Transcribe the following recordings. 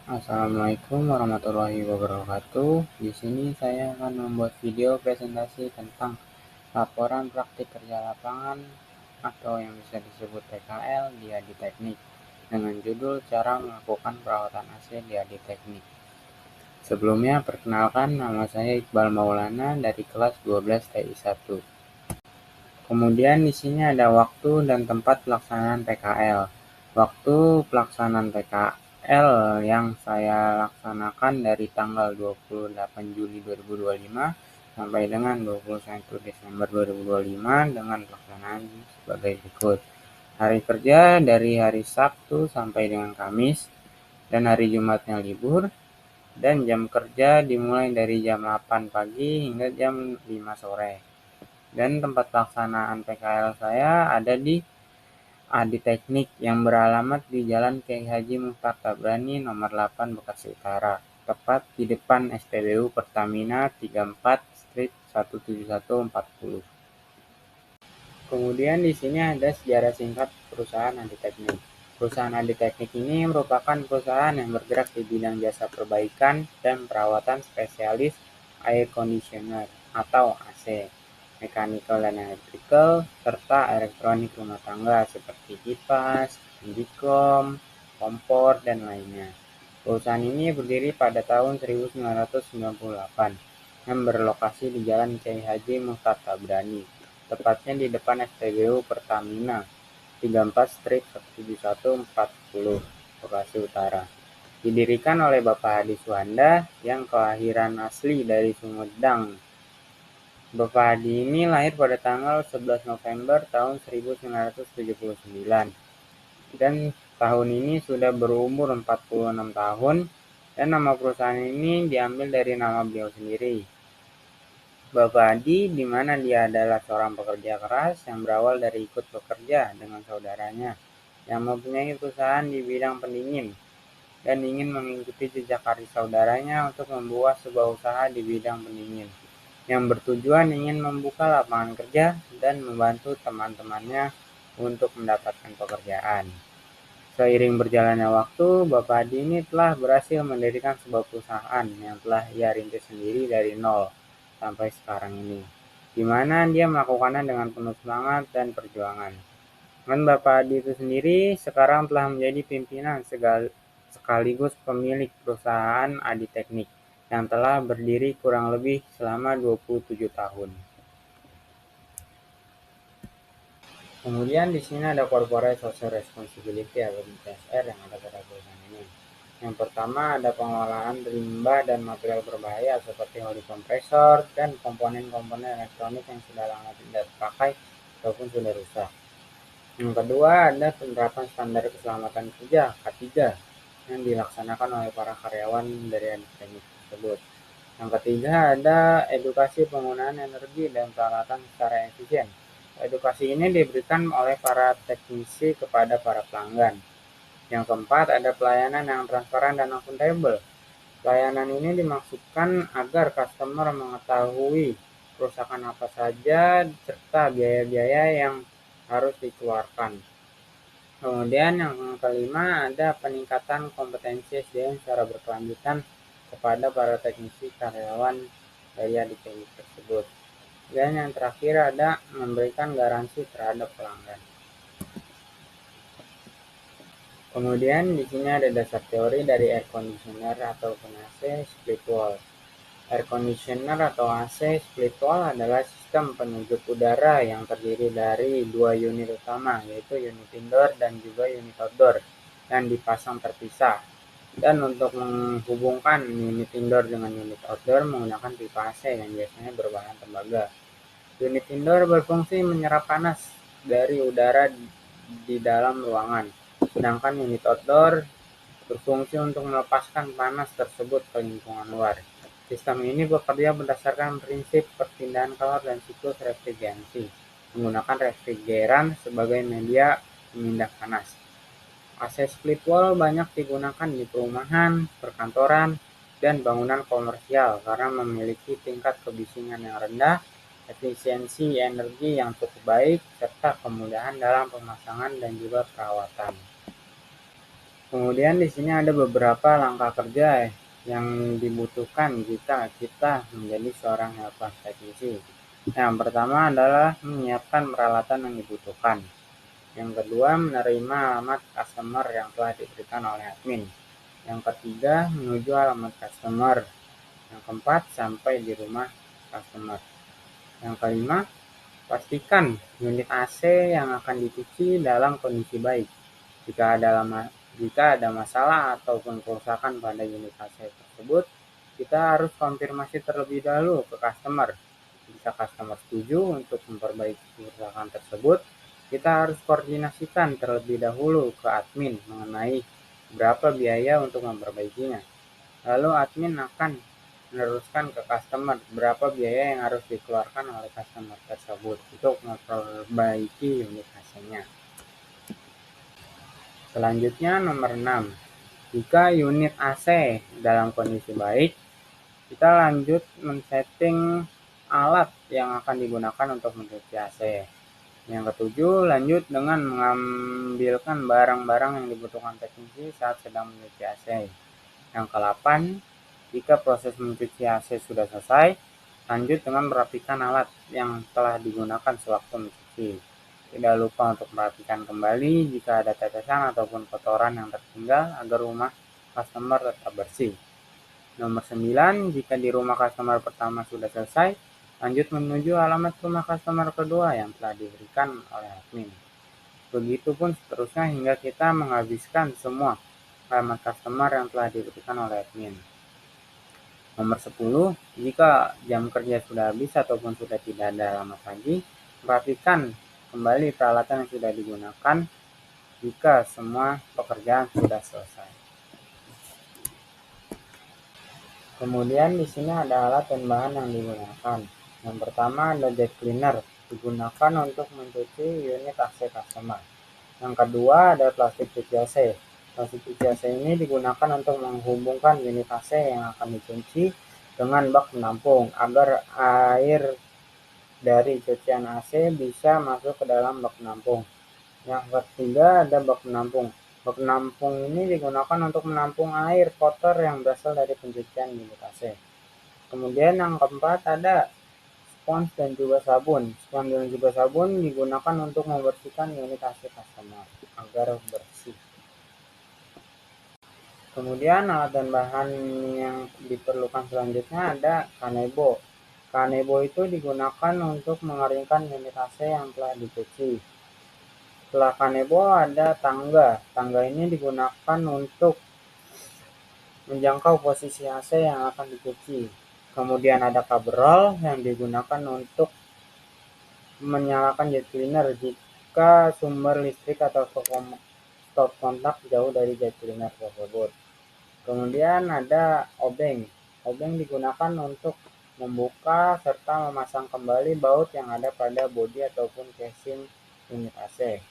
Assalamualaikum warahmatullahi wabarakatuh. Di sini saya akan membuat video presentasi tentang laporan praktik kerja lapangan atau yang bisa disebut PKL di Adi Teknik dengan judul cara melakukan perawatan AC di Adi Teknik. Sebelumnya perkenalkan, nama saya Iqbal Maulana dari kelas 12 TI 1. Kemudian di sini ada waktu dan tempat pelaksanaan PKL. Waktu pelaksanaan PKL yang saya laksanakan dari tanggal 28 Juli 2025 sampai dengan 21 Desember 2025 dengan pelaksanaan sebagai berikut. Hari kerja dari hari Sabtu sampai dengan Kamis dan hari Jumatnya libur, dan jam kerja dimulai dari jam 8 pagi hingga jam 5 sore. Dan tempat pelaksanaan PKL saya ada di Adi Teknik yang beralamat di Jalan Kiai Haji Muchtar Tabrani nomor 8 Bekasi Utara, tepat di depan SPBU Pertamina 34 Street 17140. Kemudian di sini ada sejarah singkat perusahaan Adi Teknik. Perusahaan Adi Teknik ini merupakan perusahaan yang bergerak di bidang jasa perbaikan dan perawatan spesialis air conditioner atau AC, mechanical dan electrical, serta elektronik rumah tangga seperti kipas, indicom, kompor, dan lainnya. Perusahaan ini berdiri pada tahun 1998 yang berlokasi di Jalan Kiai Haji Muchtar Tabrani, tepatnya di depan SPBU Pertamina 34 Street 17140, Bekasi Utara. Didirikan oleh Bapak Hadi Suhanda yang kelahiran asli dari Sumedang. Bapak Hadi ini lahir pada tanggal 11 November tahun 1979 dan tahun ini sudah berumur 46 tahun, dan nama perusahaan ini diambil dari nama beliau sendiri, Bapak Hadi, di mana dia adalah seorang pekerja keras yang berawal dari ikut bekerja dengan saudaranya yang mempunyai perusahaan di bidang pendingin dan ingin mengikuti jejak karir saudaranya untuk membuat sebuah usaha di bidang pendingin yang bertujuan ingin membuka lapangan kerja dan membantu teman-temannya untuk mendapatkan pekerjaan. Seiring berjalannya waktu, Bapak Hadi ini telah berhasil mendirikan sebuah perusahaan yang telah ia rintis sendiri dari nol sampai sekarang ini, di mana dia melakukannya dengan penuh semangat dan perjuangan. Dan Bapak Hadi itu sendiri sekarang telah menjadi pimpinan sekaligus pemilik perusahaan Adi Teknik yang telah berdiri kurang lebih selama 27 tahun. Kemudian di sini ada corporate social responsibility atau CSR yang ada pada perusahaan ini. Yang pertama ada pengelolaan limbah dan material berbahaya seperti oli kompresor dan komponen-komponen elektronik yang sudah lama tidak terpakai ataupun sudah rusak. Yang kedua ada penerapan standar keselamatan kerja K3 yang dilaksanakan oleh para karyawan dari teknik tersebut. Yang ketiga ada edukasi penggunaan energi dan peralatan secara efisien. Edukasi ini diberikan oleh para teknisi kepada para pelanggan. Yang keempat ada pelayanan yang transparan dan akuntabel. Pelayanan ini dimaksudkan agar customer mengetahui kerusakan apa saja serta biaya-biaya yang harus dikeluarkan. Kemudian yang kelima ada peningkatan kompetensi SDM secara berkelanjutan kepada para teknisi karyawan dari Adi Teknik tersebut. Dan yang terakhir ada memberikan garansi terhadap pelanggan. Kemudian di sini ada dasar teori dari air conditioner atau AC split wall. Air conditioner atau AC split wall adalah sistem penyejuk udara yang terdiri dari dua unit utama, yaitu unit indoor dan juga unit outdoor, yang dipasang terpisah. Dan untuk menghubungkan unit indoor dengan unit outdoor menggunakan pipa AC yang biasanya berbahan tembaga. Unit indoor berfungsi menyerap panas dari udara di dalam ruangan, sedangkan unit outdoor berfungsi untuk melepaskan panas tersebut ke lingkungan luar. Sistem ini bekerja berdasarkan prinsip perpindahan kalor dan siklus refrigerasi, menggunakan refrigeran sebagai media pemindah panas. AC split wall banyak digunakan di perumahan, perkantoran, dan bangunan komersial karena memiliki tingkat kebisingan yang rendah, efisiensi energi yang cukup baik, serta kemudahan dalam pemasangan dan juga perawatan. Kemudian di sini ada beberapa langkah kerja yang dibutuhkan jika kita menjadi seorang helpdesk teknisi. Yang pertama adalah menyiapkan peralatan yang dibutuhkan. Yang kedua, menerima alamat customer yang telah diberikan oleh admin. Yang ketiga, menuju alamat customer. Yang keempat, sampai di rumah customer. Yang kelima, pastikan unit AC yang akan dicuci dalam kondisi baik. Jika ada masalah ataupun kerusakan pada unit AC tersebut, kita harus konfirmasi terlebih dahulu ke customer. Jika customer setuju untuk memperbaiki kerusakan tersebut, kita harus koordinasikan terlebih dahulu ke admin mengenai berapa biaya untuk memperbaikinya. Lalu admin akan meneruskan ke customer berapa biaya yang harus dikeluarkan oleh customer tersebut untuk memperbaiki unit AC-nya. Selanjutnya nomor 6. Jika unit AC dalam kondisi baik, kita lanjut men-setting alat yang akan digunakan untuk mencuci AC. Yang ketujuh, lanjut dengan mengambilkan barang-barang yang dibutuhkan teknisi saat sedang mencuci AC. Yang ke-8, jika proses mencuci AC sudah selesai, lanjut dengan merapikan alat yang telah digunakan sewaktu mencuci. Tidak lupa untuk merapikan kembali jika ada tetesan ataupun kotoran yang tertinggal agar rumah customer tetap bersih. Nomor 9, jika di rumah customer pertama sudah selesai, lanjut menuju alamat rumah customer kedua yang telah diberikan oleh admin. Begitupun seterusnya hingga kita menghabiskan semua alamat customer yang telah diberikan oleh admin. Nomor 10, jika jam kerja sudah habis ataupun sudah tidak ada alamat lagi, perhatikan kembali peralatan yang sudah digunakan jika semua pekerjaan sudah selesai. Kemudian di sini ada alat dan bahan yang digunakan. Yang pertama ada jet cleaner, digunakan untuk mencuci unit AC customer. Yang kedua ada plastik cuci AC. Plastik cuci AC ini digunakan untuk menghubungkan unit AC yang akan dicuci dengan bak penampung agar air dari cucian AC bisa masuk ke dalam bak penampung. Yang ketiga ada bak penampung. Bak penampung ini digunakan untuk menampung air kotor yang berasal dari pencucian unit AC. Kemudian yang keempat ada spons dan juga sabun. Spons dan juga sabun digunakan untuk membersihkan unit AC customer agar bersih. Kemudian alat dan bahan yang diperlukan selanjutnya ada kanebo. Kanebo itu digunakan untuk mengeringkan unit AC yang telah dicuci. Setelah kanebo ada tangga. Tangga ini digunakan untuk menjangkau posisi AC yang akan dicuci. Kemudian ada kabel roll yang digunakan untuk menyalakan jet cleaner jika sumber listrik atau stop kontak jauh dari jet cleaner tersebut. Kemudian ada obeng. Obeng digunakan untuk membuka serta memasang kembali baut yang ada pada bodi ataupun casing unit AC.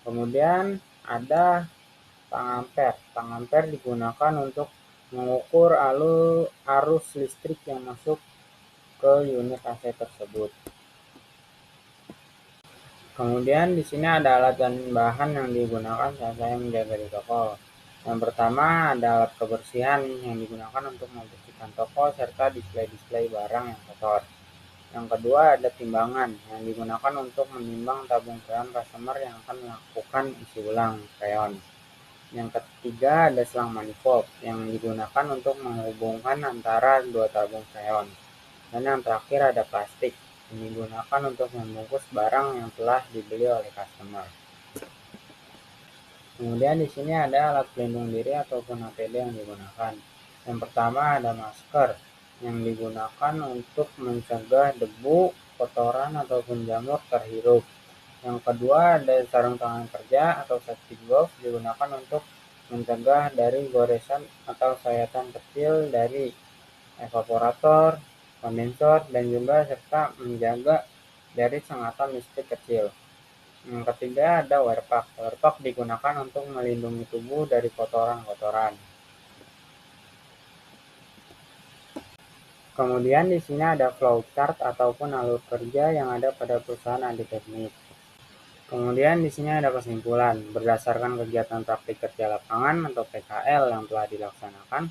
Kemudian ada pengampere. Pengampere digunakan untuk mengukur arus listrik yang masuk ke unit AC tersebut. Kemudian di sini ada alat dan bahan yang digunakan saat saya menjaga di toko. Yang pertama ada alat kebersihan yang digunakan untuk membersihkan toko serta display-display barang yang kotor. Yang kedua ada timbangan yang digunakan untuk menimbang tabung freon customer yang akan melakukan isi ulang freon. Yang ketiga ada selang manifold yang digunakan untuk menghubungkan antara dua tabung freon. Dan yang terakhir ada plastik yang digunakan untuk membungkus barang yang telah dibeli oleh customer. Kemudian di sini ada alat pelindung diri ataupun APD yang digunakan. Yang pertama ada masker yang digunakan untuk mencegah debu, kotoran ataupun jamur terhirup. Yang kedua ada sarung tangan kerja atau safety glove digunakan untuk mencegah dari goresan atau sayatan kecil dari evaporator, kondensor, dan juga serta menjaga dari sengatan listrik kecil. Yang ketiga ada wear pack. Wear pack digunakan untuk melindungi tubuh dari kotoran-kotoran. Kemudian di sini ada flowchart ataupun alur kerja yang ada pada perusahaan ahli teknik. Kemudian di sini ada kesimpulan. Berdasarkan kegiatan praktik kerja lapangan atau PKL yang telah dilaksanakan,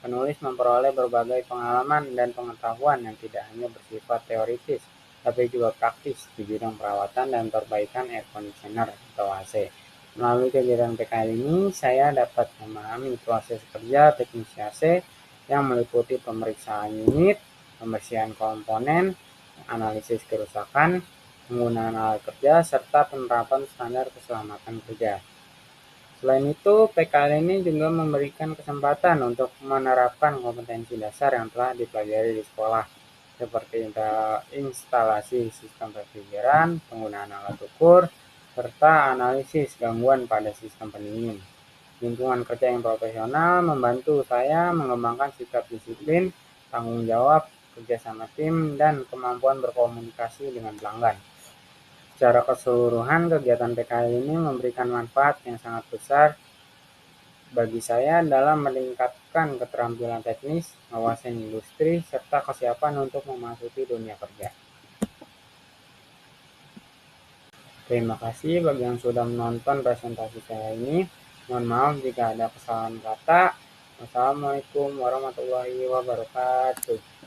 penulis memperoleh berbagai pengalaman dan pengetahuan yang tidak hanya bersifat teoritis, tapi juga praktis di bidang perawatan dan perbaikan air conditioner atau AC. Melalui kegiatan PKL ini, saya dapat memahami proses kerja teknisi AC yang meliputi pemeriksaan unit, pembersihan komponen, analisis kerusakan, penggunaan alat kerja, serta penerapan standar keselamatan kerja. Selain itu, PKL ini juga memberikan kesempatan untuk menerapkan kompetensi dasar yang telah dipelajari di sekolah, seperti instalasi sistem refrigeran, penggunaan alat ukur, serta analisis gangguan pada sistem pendingin. Lingkungan kerja yang profesional membantu saya mengembangkan sikap disiplin, tanggung jawab, kerja sama tim, dan kemampuan berkomunikasi dengan pelanggan. Secara keseluruhan, kegiatan PKL ini memberikan manfaat yang sangat besar bagi saya dalam meningkatkan keterampilan teknis, wawasan industri, serta kesiapan untuk memasuki dunia kerja. Terima kasih bagi yang sudah menonton presentasi saya ini. Mohon maaf jika ada kesalahan kata. Wassalamualaikum warahmatullahi wabarakatuh.